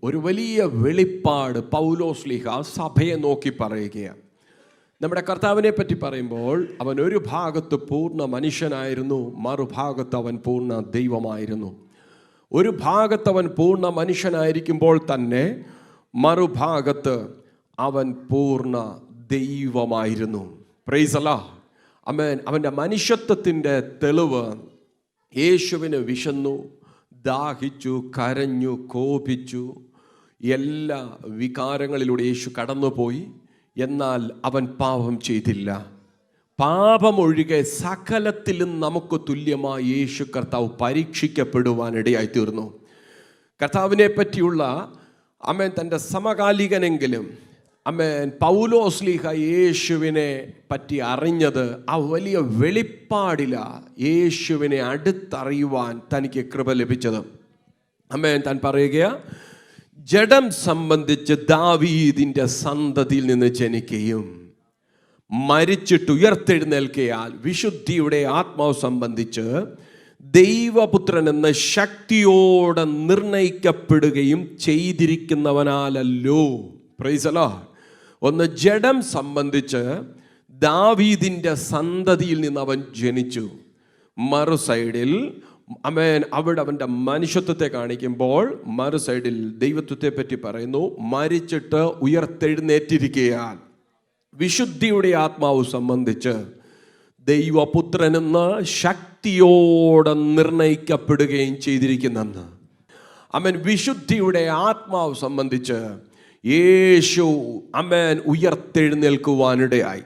ഒരു വലിയ വെളിപ്പാട് പൗലോസ്ലീഹ സഭയെ നോക്കി പറയുകയാണ്. നമ്മുടെ കർത്താവിനെ പറ്റി പറയുമ്പോൾ അവൻ ഒരു ഭാഗത്ത് പൂർണ്ണ മനുഷ്യനായിരുന്നു, മറുഭാഗത്ത് അവൻ പൂർണ്ണ ദൈവമായിരുന്നു. ഒരു ഭാഗത്ത് അവൻ പൂർണ്ണ മനുഷ്യനായിരിക്കുമ്പോൾ തന്നെ മറുഭാഗത്ത് അവൻ പൂർണ്ണ ദൈവമായിരുന്നു. പ്രൈസ് അല്ലാഹ്. ആമേൻ. അവൻ്റെ മനുഷ്യത്വത്തിൻ്റെ തെളിവ് യേശുവിന് വിശന്നു, ദാഹിച്ചു, കരഞ്ഞു, കോപിച്ചു, എല്ലാ വികാരങ്ങളിലൂടെ യേശു കടന്നുപോയി. എന്നാൽ അവൻ പാപം ചെയ്തില്ല. പാപമൊഴികെ സകലത്തിലും നമുക്ക് തുല്യമായി യേശു കർത്താവ് പരീക്ഷിക്കപ്പെടുവാനിടയായി തീർന്നു. കർത്താവിനെ പറ്റിയുള്ള ആമേൻ തൻ്റെ സമകാലികനെങ്കിലും ആമേൻ പൗലോസ്ലീഹ യേശുവിനെ പറ്റി അറിഞ്ഞത് ആ വലിയ വെളിപ്പാടില യേശുവിനെ അടുത്തറിയുവാൻ തനിക്ക് കൃപ ലഭിച്ചത്. ആമേൻ. താൻ പറയുക, ജഡം സംബന്ധിച്ച് ദാവീദിൻ്റെ സന്തതിയിൽ നിന്ന് ജനിക്കുകയും മരിച്ചിട്ട് ഉയർത്തെഴുന്നേൽക്കയാൽ വിശുദ്ധിയുടെ ആത്മാവ് സംബന്ധിച്ച് ദൈവപുത്രൻ എന്ന ശക്തിയോടെ നിർണയിക്കപ്പെടുകയും ചെയ്തിരിക്കുന്നവനാലല്ലോ. Praise the Lord. ഒന്ന്, ജഡം സംബന്ധിച്ച് ദാവീദിൻ്റെ സന്തതിയിൽ നിന്ന് അവൻ ജനിച്ചു. മറു സൈഡിൽ ആമേൻ അവിടെ അവൻ്റെ മനുഷ്യത്വത്തെ കാണിക്കുമ്പോൾ മറു സൈഡിൽ ദൈവത്വത്തെ പറ്റി പറയുന്നു. മരിച്ചിട്ട് ഉയർത്തെഴുന്നേറ്റിരിക്കുകയാൽ വിശുദ്ധിയുടെ ആത്മാവ് സംബന്ധിച്ച് ദൈവപുത്രനെന്ന് ശക്തിയോടെ നിർണയിക്കപ്പെടുകയും ചെയ്തിരിക്കുന്നെന്ന്. ആമേൻ. വിശുദ്ധിയുടെ ആത്മാവ് സംബന്ധിച്ച് യേശു ആമേൻ ഉയർത്തെഴുന്നേൽക്കുവാനിടയായി.